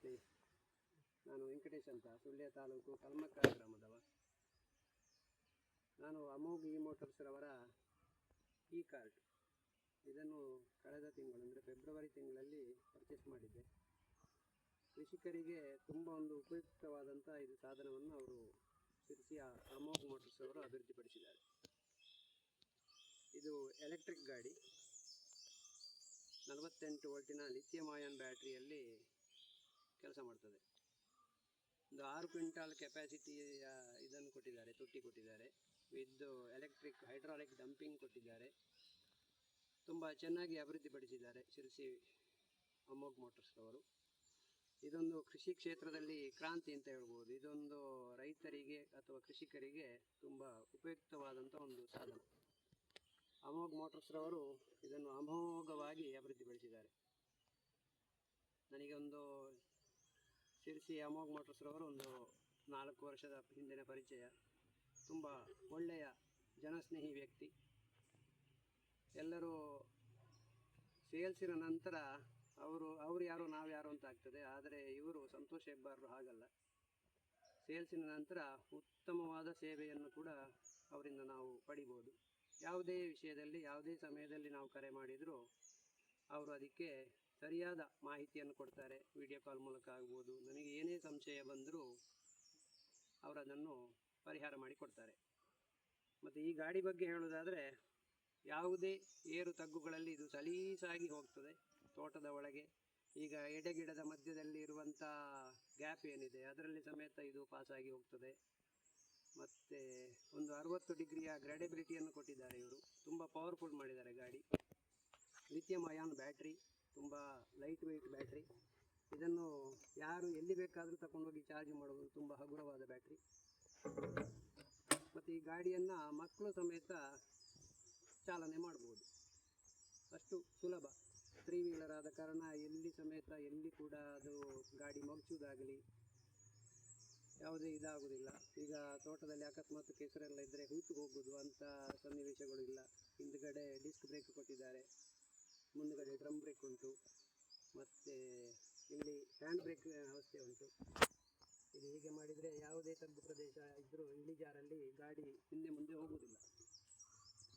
ನಮಸ್ತೆ. ನಾನು ವೆಂಕಟೇಶ್ ಅಂತ, ಸುಳ್ಯ ತಾಲೂಕು ಕಲ್ಮಕ್ಕ ಗ್ರಾಮದವ. ನಾನು ಅಮೋಘ್ ಇ ಮೋಟರ್ಸ್ರವರ ಇ ಕಾರ್ಟ್ ಇದನ್ನು ಕಳೆದ ತಿಂಗಳು ಅಂದರೆ ಫೆಬ್ರವರಿ ತಿಂಗಳಲ್ಲಿ ಪರ್ಚೇಸ್ ಮಾಡಿದ್ದೆ. ಕೃಷಿಕರಿಗೆ ತುಂಬ ಒಂದು ಉಪಯುಕ್ತವಾದಂಥ ಇದು ಸಾಧನವನ್ನು ಅವರು ಶಿರ್ಸಿಯ ಅಮೋಘ್ ಮೋಟರ್ಸ್ ಅವರು ಅಭಿವೃದ್ಧಿಪಡಿಸಿದ್ದಾರೆ. ಇದು ಎಲೆಕ್ಟ್ರಿಕ್ ಗಾಡಿ, 48 ವೋಲ್ಟಿನ ಲಿಥಿಯಂ ಅಯಾನ್ ಬ್ಯಾಟ್ರಿಯಲ್ಲಿ ಕೆಲಸ ಮಾಡ್ತದೆ. ಒಂದು 6 ಕ್ವಿಂಟಾಲ್ ಕೆಪಾಸಿಟಿಯ ಇದನ್ನು ಕೊಟ್ಟಿದ್ದಾರೆ, ತೊಟ್ಟಿ ಕೊಟ್ಟಿದ್ದಾರೆ. ವಿತ್ ಎಲೆಕ್ಟ್ರಿಕ್ ಹೈಡ್ರಾಲಿಕ್ ಡಂಪಿಂಗ್ ಕೊಟ್ಟಿದ್ದಾರೆ. ತುಂಬ ಚೆನ್ನಾಗಿ ಅಭಿವೃದ್ಧಿಪಡಿಸಿದ್ದಾರೆ ಶಿರ್ಸಿ ಅಮೋಘ್ ಮೋಟರ್ಸ್ ಅವರು. ಇದೊಂದು ಕೃಷಿ ಕ್ಷೇತ್ರದಲ್ಲಿ ಕ್ರಾಂತಿ ಅಂತ ಹೇಳ್ಬೋದು. ಇದೊಂದು ರೈತರಿಗೆ ಅಥವಾ ಕೃಷಿಕರಿಗೆ ತುಂಬ ಉಪಯುಕ್ತವಾದಂಥ ಒಂದು ಸಾಧನ. ಅಮೋಘ್ ಮೋಟರ್ಸ್ರವರು ಇದನ್ನು ಅಮೋಘವಾಗಿ ಅಭಿವೃದ್ಧಿಪಡಿಸಿದ್ದಾರೆ. ನನಗೆ ಒಂದು ಶಿರ್ಸಿ ಅಮೋಘ್ ಮೋಟರ್ಸ್ರವರು ಒಂದು 4 ವರ್ಷದ ಹಿಂದಿನ ಪರಿಚಯ. ತುಂಬ ಒಳ್ಳೆಯ ಜನಸ್ನೇಹಿ ವ್ಯಕ್ತಿ. ಎಲ್ಲರೂ ಸೇಲ್ಸಿನ ನಂತರ ಅವರು ಯಾರು ನಾವು ಯಾರು ಅಂತ ಆಗ್ತದೆ. ಆದರೆ ಇವರು ಸಂತೋಷ್ ಹೆಬ್ಬಾರರು ಹಾಗಲ್ಲ. ಸೇಲ್ಸಿನ ನಂತರ ಉತ್ತಮವಾದ ಸೇವೆಯನ್ನು ಕೂಡ ಅವರಿಂದ ನಾವು ಪಡಿಬೋದು. ಯಾವುದೇ ವಿಷಯದಲ್ಲಿ ಯಾವುದೇ ಸಮಯದಲ್ಲಿ ನಾವು ಕರೆ ಮಾಡಿದರೂ ಅವರು ಅದಕ್ಕೆ ಸರಿಯಾದ ಮಾಹಿತಿಯನ್ನು ಕೊಡ್ತಾರೆ. ವಿಡಿಯೋ ಕಾಲ್ ಮೂಲಕ ಆಗ್ಬೋದು. ನನಗೆ ಏನೇ ಸಂಶಯ ಬಂದರೂ ಅವರು ಅದನ್ನು ಪರಿಹಾರ ಮಾಡಿ ಕೊಡ್ತಾರೆ. ಮತ್ತು ಈ ಗಾಡಿ ಬಗ್ಗೆ ಹೇಳೋದಾದರೆ, ಯಾವುದೇ ಏರು ತಗ್ಗುಗಳಲ್ಲಿ ಇದು ಸಲೀಸಾಗಿ ಹೋಗ್ತದೆ. ತೋಟದ ಒಳಗೆ ಈಗ ಎಡೆಗಿಡದ ಮಧ್ಯದಲ್ಲಿ ಇರುವಂಥ ಗ್ಯಾಪ್ ಏನಿದೆ ಅದರಲ್ಲಿ ಸಮೇತ ಇದು ಪಾಸಾಗಿ ಹೋಗ್ತದೆ. ಮತ್ತು ಒಂದು 60 ಡಿಗ್ರಿಯ ಗ್ರೇಡೆಬಿಲಿಟಿಯನ್ನು ಕೊಟ್ಟಿದ್ದಾರೆ ಇವರು. ತುಂಬ ಪವರ್ಫುಲ್ ಮಾಡಿದ್ದಾರೆ ಗಾಡಿ. ಲಿಥಿಯಂ ಅಯಾನ್ ಬ್ಯಾಟ್ರಿ, ತುಂಬ ಲೈಟ್ ವೆಯ್ಟ್ ಬ್ಯಾಟ್ರಿ. ಇದನ್ನು ಯಾರು ಎಲ್ಲಿ ಬೇಕಾದರೂ ತಗೊಂಡೋಗಿ ಚಾರ್ಜ್ ಮಾಡೋದು. ತುಂಬ ಹಗುರವಾದ ಬ್ಯಾಟ್ರಿ. ಮತ್ತು ಈ ಗಾಡಿಯನ್ನು ಮಕ್ಕಳು ಸಮೇತ ಚಾಲನೆ ಮಾಡ್ಬೋದು. ಅಷ್ಟು ಸುಲಭ. 3 ವೀಲರ್ ಆದ ಕಾರಣ ಎಲ್ಲಿ ಸಮೇತ ಎಲ್ಲಿ ಕೂಡ ಅದು ಗಾಡಿ ಮಗ್ಚುವುದಾಗಲಿ ಯಾವುದೇ ಇದಾಗುವುದಿಲ್ಲ. ಈಗ ತೋಟದಲ್ಲಿ ಅಕಸ್ಮಾತ್ ಕೆಸರೆಲ್ಲ ಇದ್ದರೆ ಹೂತು ಹೋಗೋದು ಅಂಥ ಸನ್ನಿವೇಶಗಳು ಇಲ್ಲ. ಹಿಂದುಗಡೆ ಡಿಸ್ಕ್ ಬ್ರೇಕ್ ಕೊಟ್ಟಿದ್ದಾರೆ, ಮುಂದುಗಡೆ ಡ್ರಮ್ ಬ್ರೇಕ್ ಉಂಟು, ಮತ್ತು ಇಲ್ಲಿ ಹ್ಯಾಂಡ್ ಬ್ರೇಕ್ ವ್ಯವಸ್ಥೆ ಉಂಟು. ಇದು ಹೀಗೆ ಮಾಡಿದರೆ ಯಾವುದೇ ತಗ್ಗು ಪ್ರದೇಶ ಇದ್ದರೂ ಇಳಿಜಾರಲ್ಲಿ ಗಾಡಿ ಹಿಂದೆ ಮುಂದೆ ಹೋಗುವುದಿಲ್ಲ.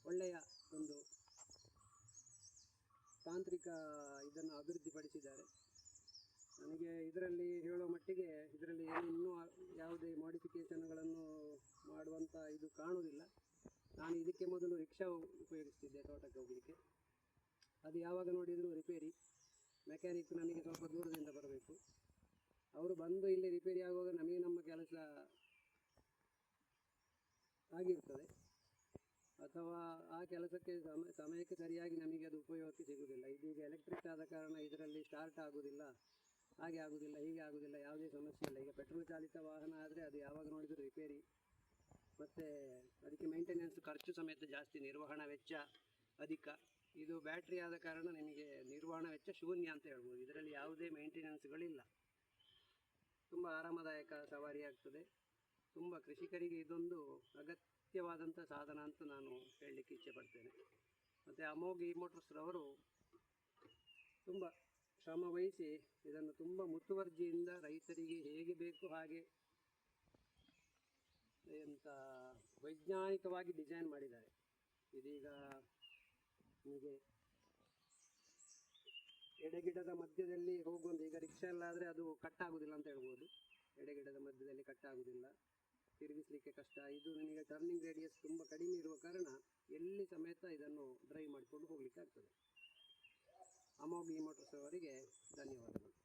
ಒಳ್ಳೆಯ ಒಂದು ತಾಂತ್ರಿಕ ಇದನ್ನು ಅಭಿವೃದ್ಧಿಪಡಿಸಿದ್ದಾರೆ. ನನಗೆ ಇದರಲ್ಲಿ ಹೇಳೋ ಮಟ್ಟಿಗೆ ಇದರಲ್ಲಿ ಇನ್ನೂ ಯಾವುದೇ ಮಾಡಿಫಿಕೇಷನ್ಗಳನ್ನು ಮಾಡುವಂಥ ಇದು ಕಾಣುವುದಿಲ್ಲ. ನಾನು ಇದಕ್ಕೆ ಮೊದಲು ರಿಕ್ಷಾ ಉಪಯೋಗಿಸ್ತಿದ್ದೆ ತೋಟಕ್ಕೆ ಹೋಗಲಿಕ್ಕೆ. ಅದು ಯಾವಾಗ ನೋಡಿದರೂ ರಿಪೇರಿ. ಮೆಕ್ಯಾನಿಕ್ ನನಗೆ ಸ್ವಲ್ಪ ದೂರದಿಂದ ಬರಬೇಕು. ಅವರು ಬಂದು ಇಲ್ಲಿ ರಿಪೇರಿ ಆಗುವಾಗ ನಮಗೆ ನಮ್ಮ ಕೆಲಸ ಆಗಿರ್ತದೆ, ಅಥವಾ ಆ ಕೆಲಸಕ್ಕೆ ಸಮಯಕ್ಕೆ ಸರಿಯಾಗಿ ನಮಗೆ ಅದು ಉಪಯೋಗಕ್ಕೆ ಸಿಗುವುದಿಲ್ಲ. ಇದೀಗ ಎಲೆಕ್ಟ್ರಿಕ್ ಆದ ಕಾರಣ ಇದರಲ್ಲಿ ಸ್ಟಾರ್ಟ್ ಆಗೋದಿಲ್ಲ, ಹಾಗೆ ಆಗೋದಿಲ್ಲ, ಹೀಗೆ ಆಗೋದಿಲ್ಲ, ಯಾವುದೇ ಸಮಸ್ಯೆ ಇಲ್ಲ. ಈಗ ಪೆಟ್ರೋಲ್ ಚಾಲಿತ ವಾಹನ ಆದರೆ ಅದು ಯಾವಾಗ ನೋಡಿದರೂ ರಿಪೇರಿ. ಮತ್ತು ಅದಕ್ಕೆ ಮೇಂಟೆನೆನ್ಸ್ ಖರ್ಚು ಸಮೇತ ಜಾಸ್ತಿ, ನಿರ್ವಹಣಾ ವೆಚ್ಚ ಅಧಿಕ. ಇದು ಬ್ಯಾಟ್ರಿ ಆದ ಕಾರಣ ನಿಮಗೆ ನಿರ್ವಹಣಾ ವೆಚ್ಚ ಶೂನ್ಯ ಅಂತ ಹೇಳ್ಬೋದು. ಇದರಲ್ಲಿ ಯಾವುದೇ ಮೇಂಟೆನೆನ್ಸ್ಗಳಿಲ್ಲ. ತುಂಬ ಆರಾಮದಾಯಕ ಸವಾರಿ ಆಗ್ತದೆ. ತುಂಬ ಕೃಷಿಕರಿಗೆ ಇದೊಂದು ಅಗತ್ಯವಾದಂಥ ಸಾಧನ ಅಂತ ನಾನು ಹೇಳಲಿಕ್ಕೆ ಇಚ್ಛೆ ಪಡ್ತೇನೆ. ಮತ್ತು ಅಮೋಘ್ ಇ ಮೋಟರ್ಸ್ರವರು ತುಂಬ ಶ್ರಮ ವಹಿಸಿ ಇದನ್ನು ತುಂಬ ಮುತುವರ್ಜಿಯಿಂದ ರೈತರಿಗೆ ಹೇಗೆ ಬೇಕು ಹಾಗೆ ಎಂಥ ವೈಜ್ಞಾನಿಕವಾಗಿ ಡಿಸೈನ್ ಮಾಡಿದ್ದಾರೆ. ಇದೀಗ ನಿಮಗೆ ಎಡೆಗಿಡದ ಮಧ್ಯದಲ್ಲಿ ಹೋಗುವಂಥ, ಈಗ ರಿಕ್ಷಾ ಎಲ್ಲ ಆದರೆ ಅದು ಕಟ್ಟಾಗುವುದಿಲ್ಲ ಅಂತ ಹೇಳ್ಬೋದು. ಎಡೆಗಿಡದ ಮಧ್ಯದಲ್ಲಿ ಕಟ್ಟಾಗುವುದಿಲ್ಲ, ತಿರುಗಿಸಲಿಕ್ಕೆ ಕಷ್ಟ. ಇದು ನಿಮಗೆ ಟರ್ನಿಂಗ್ ರೇಡಿಯಸ್ ತುಂಬ ಕಡಿಮೆ ಇರುವ ಕಾರಣ ಎಲ್ಲಿ ಸಮೇತ ಇದನ್ನು ಡ್ರೈವ್ ಮಾಡಿಕೊಂಡು ಹೋಗಲಿಕ್ಕೆ ಆಗ್ತದೆ. ಅಮೋಘ್ ಇ ಮೋಟರ್ಸ್ ಅವರಿಗೆ ಧನ್ಯವಾದಗಳು.